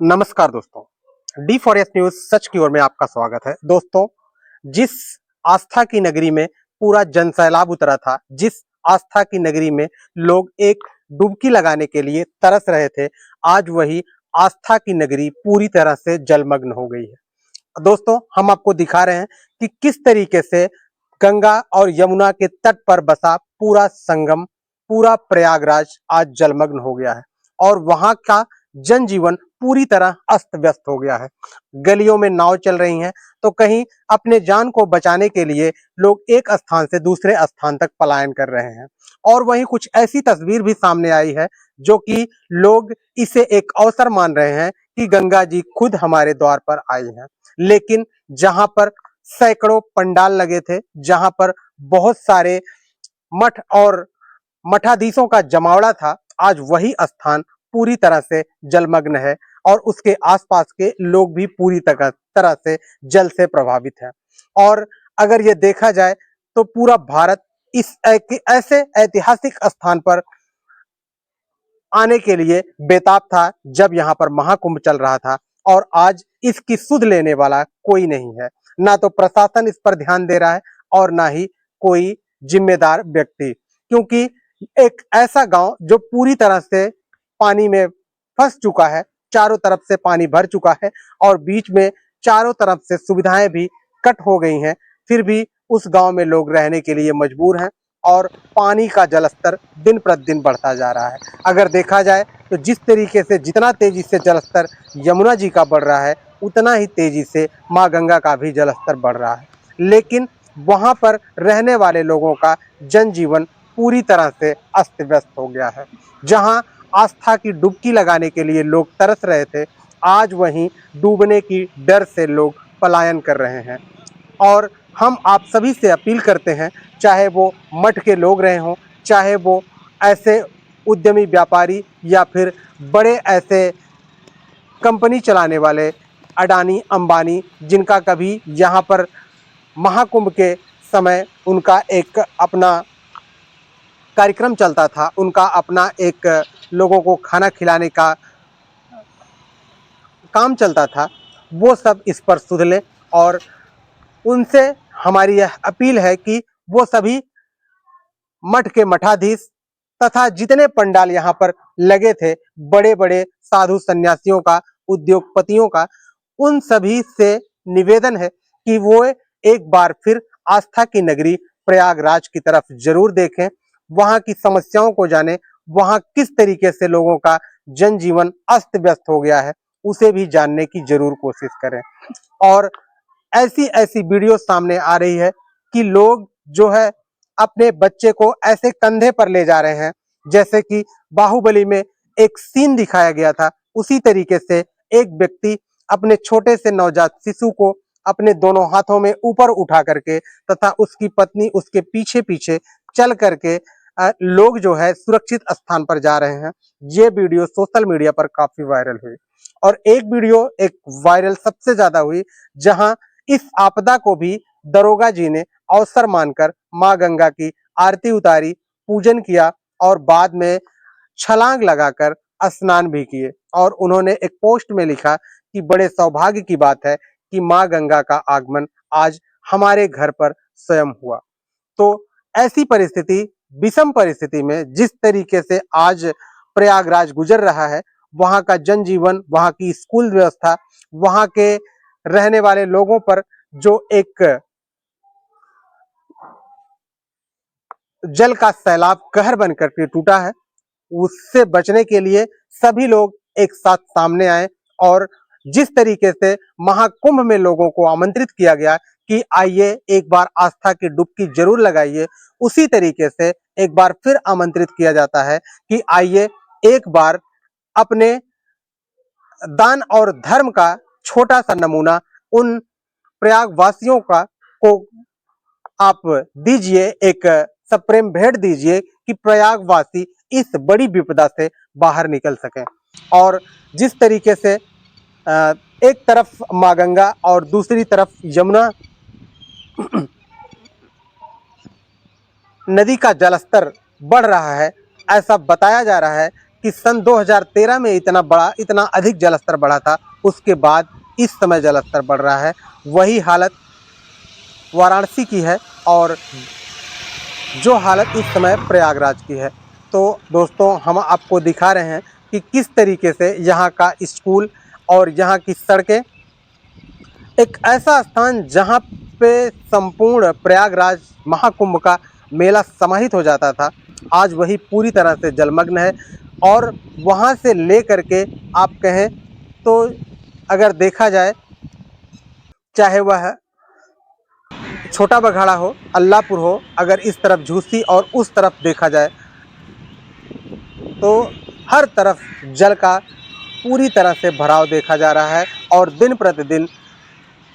नमस्कार दोस्तों, D4S news सच की ओर में आपका स्वागत है। दोस्तों, जिस आस्था की नगरी में पूरा जनसैलाब उतरा था, जिस आस्था की नगरी में लोग एक डुबकी लगाने के लिए तरस रहे थे, आज वही आस्था की नगरी पूरी तरह से जलमग्न हो गई है। दोस्तों, हम आपको दिखा रहे हैं कि किस तरीके से गंगा और यमुना के तट पर बसा पूरा संगम, पूरा प्रयागराज आज जलमग्न हो गया है और वहां का जनजीवन पूरी तरह अस्त व्यस्त हो गया है। गलियों में नाव चल रही हैं, तो कहीं अपने जान को बचाने के लिए लोग एक स्थान से दूसरे स्थान तक पलायन कर रहे हैं और वहीं कुछ ऐसी तस्वीर भी सामने आई है जो कि लोग इसे एक अवसर मान रहे हैं कि गंगा जी खुद हमारे द्वार पर आई हैं। लेकिन जहां पर सैकड़ों पंडाल लगे थे, जहां पर बहुत सारे मठ और मठाधीशों का जमावड़ा था, आज वही स्थान पूरी तरह से जलमग्न है और उसके आसपास के लोग भी पूरी तरह से जल से प्रभावित हैं। और अगर ये देखा जाए तो पूरा भारत इस ऐसे ऐतिहासिक स्थान पर आने के लिए बेताब था जब यहाँ पर महाकुंभ चल रहा था और आज इसकी सुध लेने वाला कोई नहीं है। ना तो प्रशासन इस पर ध्यान दे रहा है और ना ही कोई जिम्मेदार व्यक्ति, क्योंकि एक ऐसा गांव जो पूरी तरह से पानी में फंस चुका है, चारों तरफ से पानी भर चुका है और बीच में चारों तरफ से सुविधाएं भी कट हो गई हैं, फिर भी उस गांव में लोग रहने के लिए मजबूर हैं और पानी का जलस्तर दिन प्रतिदिन बढ़ता जा रहा है। अगर देखा जाए तो जिस तरीके से जितना तेजी से जलस्तर यमुना जी का बढ़ रहा है, उतना ही तेजी से माँ गंगा का भी जलस्तर बढ़ रहा है। लेकिन वहां पर रहने वाले लोगों का जनजीवन पूरी तरह से अस्त व्यस्त हो गया है। जहां आस्था की डुबकी लगाने के लिए लोग तरस रहे थे, आज वहीं डूबने की डर से लोग पलायन कर रहे हैं। और हम आप सभी से अपील करते हैं, चाहे वो मठ के लोग रहे हों, चाहे वो ऐसे उद्यमी व्यापारी या फिर बड़े ऐसे कंपनी चलाने वाले अडानी अंबानी, जिनका कभी यहाँ पर महाकुंभ के समय उनका एक अपना कार्यक्रम चलता था, उनका अपना एक लोगों को खाना खिलाने का काम चलता था, वो सब इस पर सुध लें। और उनसे हमारी यह अपील है कि वो सभी मठ के मठाधीश तथा जितने पंडाल यहाँ पर लगे थे, बड़े बड़े साधु सन्यासियों का, उद्योगपतियों का, उन सभी से निवेदन है कि वो एक बार फिर आस्था की नगरी प्रयागराज की तरफ जरूर देखें, वहां की समस्याओं को जानें, वहां किस तरीके से लोगों का जनजीवन अस्त व्यस्त हो गया है, उसे भी जानने की जरूर कोशिश करें। और ऐसी ऐसी वीडियो सामने आ रही है कि लोग जो है अपने बच्चे को ऐसे कंधे पर ले जा रहे हैं जैसे कि बाहुबली में एक सीन दिखाया गया था, उसी तरीके से एक व्यक्ति अपने छोटे से नवजात शिशु को अपने दोनों हाथों में ऊपर उठा करके तथा उसकी पत्नी उसके पीछे पीछे चल करके लोग जो है सुरक्षित स्थान पर जा रहे हैं। ये वीडियो सोशल मीडिया पर काफी वायरल हुई और एक वीडियो एक वायरल सबसे ज्यादा हुई जहां इस आपदा को भी दरोगा जी ने अवसर मानकर मां गंगा की आरती उतारी, पूजन किया और बाद में छलांग लगाकर स्नान भी किए। और उन्होंने एक पोस्ट में लिखा कि बड़े सौभाग्य की बात है कि मां गंगा का आगमन आज हमारे घर पर स्वयं हुआ। तो ऐसी परिस्थिति, विषम परिस्थिति में जिस तरीके से आज प्रयागराज गुजर रहा है, वहां का जनजीवन, वहां की स्कूल व्यवस्था, वहां के रहने वाले लोगों पर जो एक जल का सैलाब कहर बनकर के टूटा है, उससे बचने के लिए सभी लोग एक साथ सामने आए और जिस तरीके से महाकुंभ में लोगों को आमंत्रित किया गया कि आइए एक बार आस्था की डुबकी जरूर लगाइए, उसी तरीके से एक बार फिर आमंत्रित किया जाता है कि आइए एक बार अपने दान और धर्म का छोटा सा नमूना उन प्रयागवासियों का को आप दीजिए, एक सप्रेम भेंट दीजिए कि प्रयागवासी इस बड़ी विपदा से बाहर निकल सकें। और जिस तरीके से एक तरफ मां गंगा और दूसरी तरफ यमुना नदी का जलस्तर बढ़ रहा है, ऐसा बताया जा रहा है कि सन 2013 में इतना अधिक जलस्तर बढ़ा था, उसके बाद इस समय जलस्तर बढ़ रहा है। वही हालत वाराणसी की है और जो हालत इस समय प्रयागराज की है। तो दोस्तों, हम आपको दिखा रहे हैं कि किस तरीके से यहाँ का स्कूल और यहाँ की सड़कें, एक ऐसा स्थान जहाँ पे संपूर्ण प्रयागराज महाकुंभ का मेला समाहित हो जाता था, आज वही पूरी तरह से जलमग्न है। और वहाँ से लेकर के आप कहें तो अगर देखा जाए, चाहे वह छोटा बघाड़ा हो, अल्लाहपुर हो, अगर इस तरफ झूसी और उस तरफ देखा जाए तो हर तरफ जल का पूरी तरह से भराव देखा जा रहा है और दिन प्रतिदिन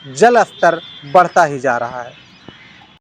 जल स्तर बढ़ता ही जा रहा है।